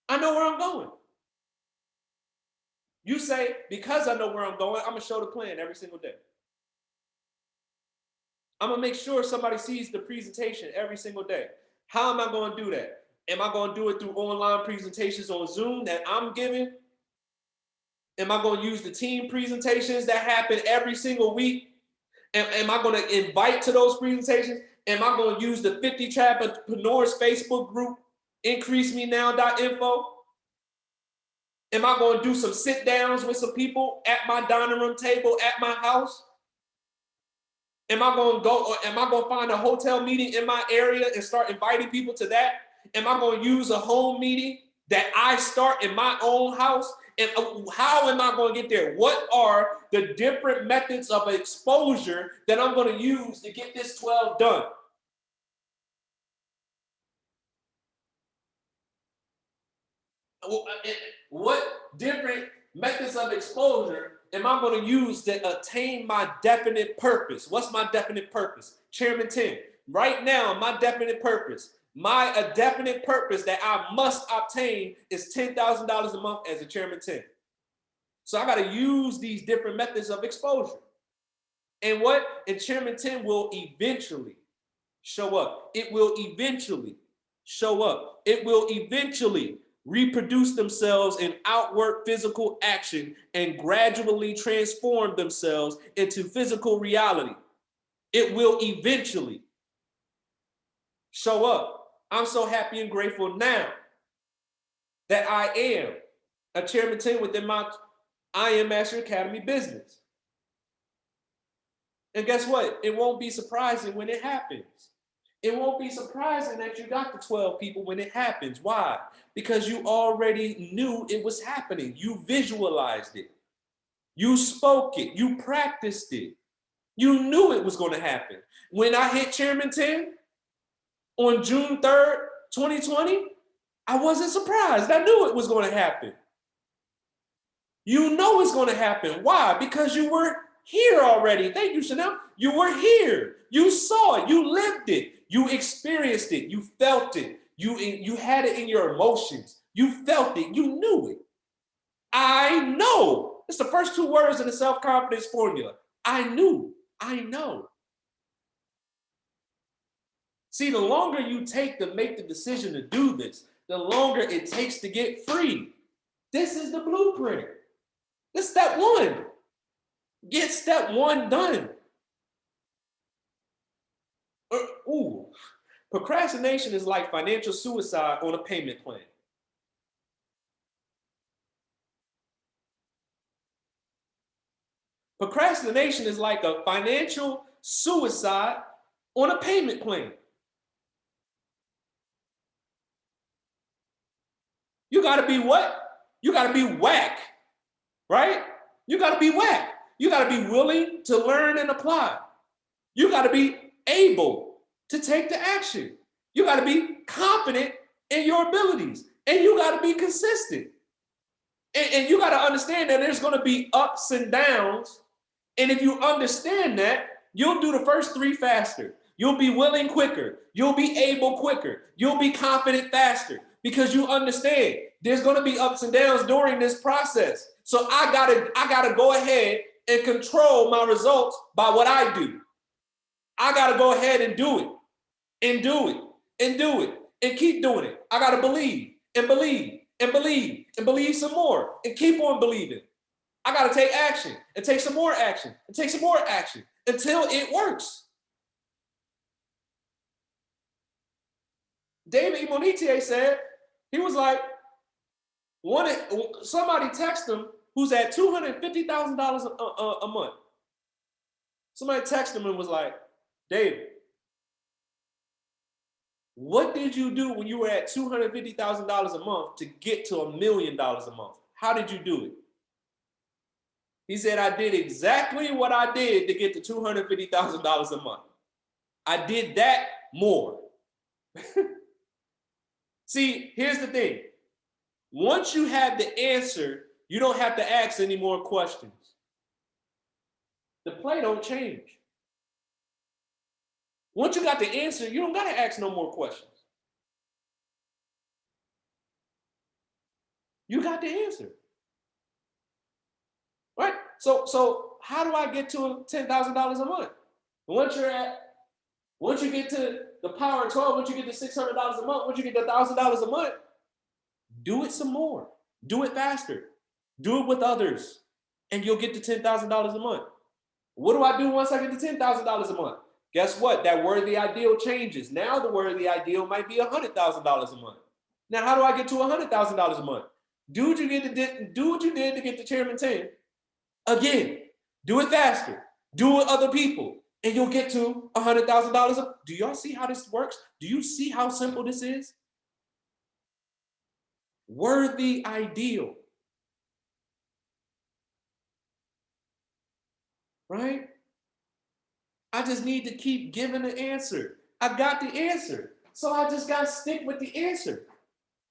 I know where I'm going. You say, because I know where I'm going, I'm going to show the plan every single day. I'm going to make sure somebody sees the presentation every single day. How am I going to do that? Am I going to do it through online presentations on Zoom that I'm giving? Am I going to use the team presentations that happen every single week? Am I going to invite to those presentations? Am I going to use the 50 Trapreneurs Facebook group, increasenow.info? Am I going to do some sit downs with some people at my dining room table at my house? Am I going to find a hotel meeting in my area and start inviting people to that? Am I going to use a home meeting that I start in my own house? And how am I going to get there? What are the different methods of exposure that I'm going to use to get this 12 done? What different methods of exposure am I going to use to attain my definite purpose? What's my definite purpose? Chairman 10. Right now, my definite purpose, my definite purpose that I must obtain is $10,000 a month as a Chairman 10. So I got to use these different methods of exposure. And what? And Chairman 10 will eventually show up. It will eventually show up. It will eventually reproduce themselves in outward physical action and gradually transform themselves into physical reality. It will eventually show up. I'm so happy and grateful now that I am a Chairman 10 within my I Am Master Academy business. And guess what? It won't be surprising when it happens. It won't be surprising that you got the 12 people when it happens. Why? Because you already knew it was happening. You visualized it. You spoke it. You practiced it. You knew it was going to happen. When I hit Chairman 10 on June 3rd, 2020, I wasn't surprised. I knew it was going to happen. You know it's going to happen. Why? Because you were here already. Thank you, Chanel. You were here. You saw it. You lived it. You experienced it. You felt it. You had it in your emotions. You felt it. You knew it. I know. It's the first two words in the self-confidence formula. I knew. I know. See, the longer you take to make the decision to do this, the longer it takes to get free. This is the blueprint. This is step one. Get step one done. Procrastination is like financial suicide on a payment plan. Procrastination is like a financial suicide on a payment plan. You got to be what? You got to be whack, right? You got to be whack. You got to be willing to learn and apply. You got to be able to take the action. You got to be confident in your abilities, and you got to be consistent. And you got to understand that there's going to be ups and downs. And if you understand that, you'll do the first three faster. You'll be willing quicker. You'll be able quicker. You'll be confident faster because you understand there's going to be ups and downs during this process. So I gotta go ahead and control my results by what I do. I got to go ahead and do it and do it and do it and keep doing it. I got to believe and believe and believe and believe some more and keep on believing. I got to take action and take some more action and take some more action until it works. David Imonitier said, he was like, somebody texted him who's at $250,000 a month. Somebody texted him and was like, David, what did you do when you were at $250,000 a month to get to $1 million a month? How did you do it? He said, I did exactly what I did to get to $250,000 a month. I did that more. See, here's the thing. Once you have the answer, you don't have to ask any more questions. The play don't change. Once you got the answer, you don't got to ask no more questions. You got the answer. Right? So how do I get to $10,000 a month? Once you get to the power of 12, once you get to $600 a month, once you get to $1,000 a month, do it some more. Do it faster. Do it with others, and you'll get to $10,000 a month. What do I do once I get to $10,000 a month? Guess what? That worthy ideal changes. Now the worthy ideal might be $100,000 a month. Now, how do I get to $100,000 a month? Do what you did to get to Chairman 10. Again, do it faster. Do it with other people, and you'll get to $100,000. Do y'all see how this works? Do you see how simple this is? Worthy ideal. Right? I just need to keep giving the answer. I got the answer. So I just got to stick with the answer.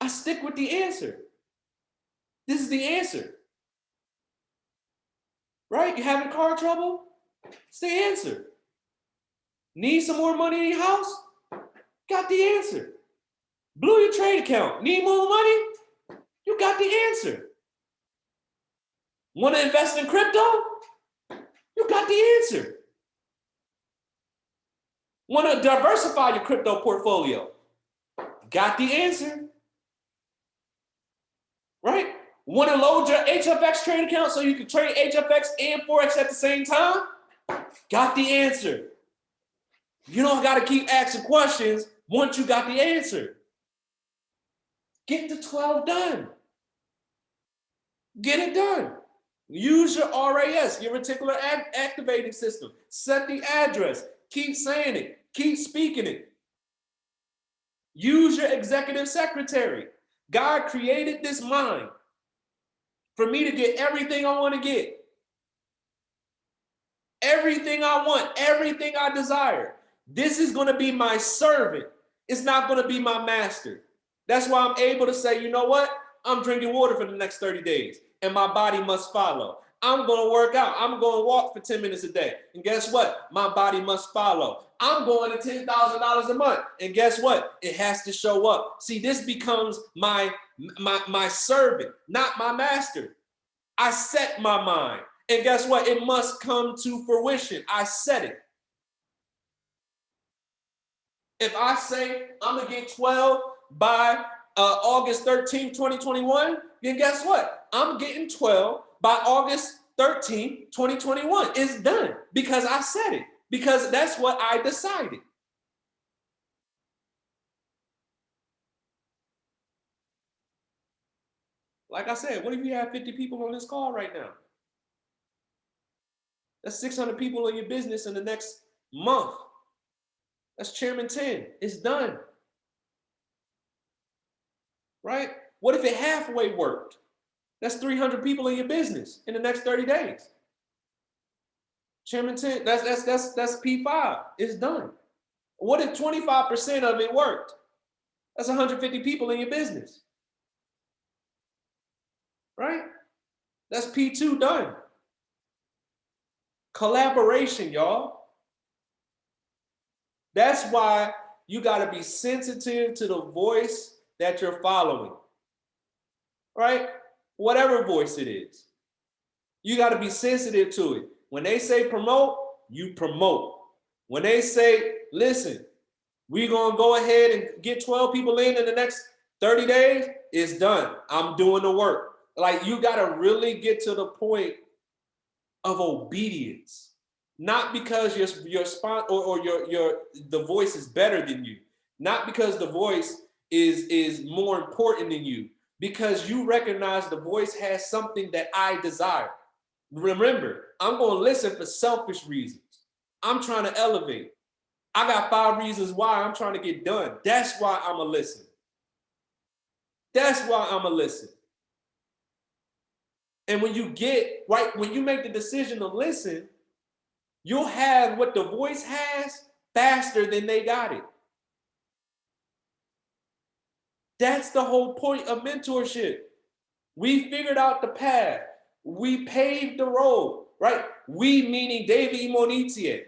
I stick with the answer. This is the answer. Right? You having car trouble? It's the answer. Need some more money in your house? Got the answer. Blew your trade account. Need more money? You got the answer. Want to invest in crypto? You got the answer. Want to diversify your crypto portfolio? Got the answer. Right? Want to load your HFX trade account so you can trade HFX and Forex at the same time? Got the answer. You don't got to keep asking questions once you got the answer. Get the 12 done. Get it done. Use your RAS, your reticular activating system. Set the address. Keep saying it. Keep speaking it. Use your executive secretary. God created this mind for me to get everything I want to get. Everything I want, everything I desire. This is going to be my servant. It's not going to be my master. That's why I'm able to say, you know what? I'm drinking water for the next 30 days, and my body must follow. I'm going to work out. I'm going to walk for 10 minutes a day. And guess what? My body must follow. I'm going to $10,000 a month. And guess what? It has to show up. See, this becomes my servant, not my master. I set my mind. And guess what? It must come to fruition. I set it. If I say I'm going to get 12 by August 13th, 2021, then guess what? I'm getting 12 by August 13th, 2021. It's done because I said it, because that's what I decided. Like I said, what if you have 50 people on this call right now? That's 600 people in your business in the next month. That's Chairman 10. It's done. Right? What if it halfway worked? That's 300 people in your business in the next 30 days. Chairman 10, that's P5. It's done. What if 25% of it worked? That's 150 people in your business. Right? That's P2 done. Collaboration, y'all. That's why you got to be sensitive to the voice that you're following. Right? Whatever voice it is. You got to be sensitive to it. When they say promote, you promote. When they say, listen, we're going to go ahead and get 12 people in the next 30 days, it's done. I'm doing the work. Like, you got to really get to the point of obedience. Not because your spot or the voice is better than you. Not because the voice is more important than you. Because you recognize the voice has something that I desire. Remember, I'm going to listen for selfish reasons. I'm trying to elevate. I got 5 reasons why I'm trying to get done. That's why I'm going to listen. That's why I'm going to listen. And when you when you make the decision to listen, you'll have what the voice has faster than they got it. That's the whole point of mentorship. We figured out the path. We paved the road, right? We meaning David Imonitie.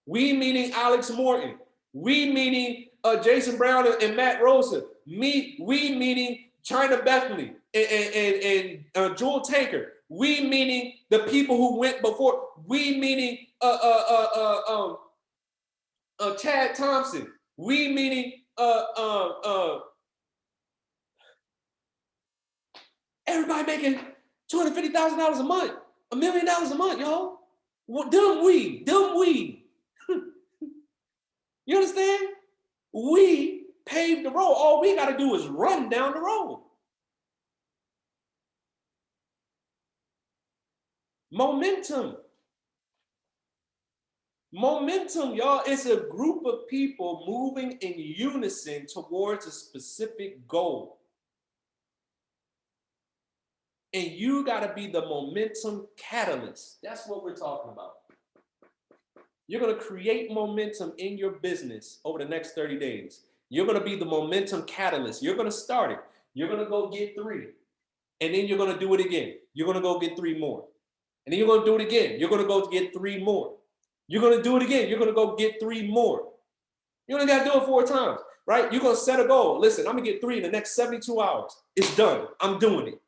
We meaning Alex Morton. We meaning Jason Brown and Matt Rosa. We meaning China Bethany and Jewel Tanker. We meaning the people who went before. We meaning Chad Thompson. We meaning everybody making $250,000 a month, $1 million a month, y'all. Well, them we. You understand? We paved the road. All we got to do is run down the road. Momentum. Momentum, y'all, is a group of people moving in unison towards a specific goal. And you got to be the momentum catalyst. That's what we're talking about. You're going to create momentum in your business over the next 30 days. You're going to be the momentum catalyst. You're going to start it. You're going to go get 3. And then you're going to do it again. You're going to go get 3 more. And then you're going to do it again. You're going to go get 3 more. You're going to do it again. You're going to go get 3 more. You only got to do it 4 times, right? You're going to set a goal. Listen, I'm going to get 3 in the next 72 hours. It's done. I'm doing it.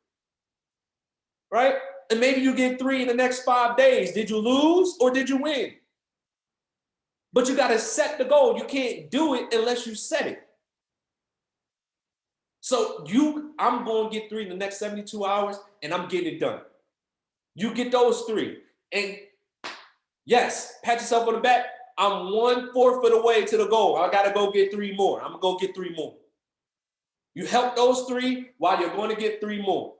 Right? And maybe you get 3 in the next 5 days. Did you lose or did you win? But you got to set the goal. You can't do it unless you set it. So I'm going to get 3 in the next 72 hours and I'm getting it done. You get those 3. And yes, pat yourself on the back. I'm 1/4 of the way to the goal. I got to go get 3 more. I'm going to go get 3 more. You help those 3 while you're going to get 3 more.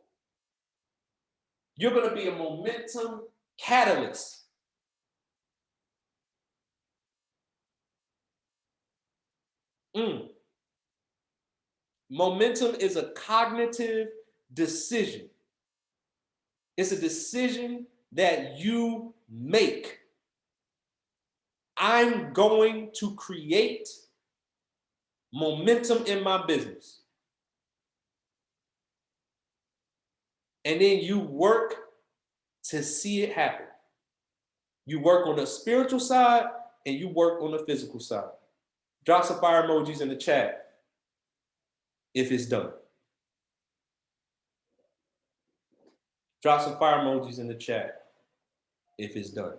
You're going to be a momentum catalyst. Momentum is a cognitive decision. It's a decision that you make. I'm going to create momentum in my business. And then you work to see it happen. You work on the spiritual side and you work on the physical side. Drop some fire emojis in the chat if it's done. Drop some fire emojis in the chat if it's done.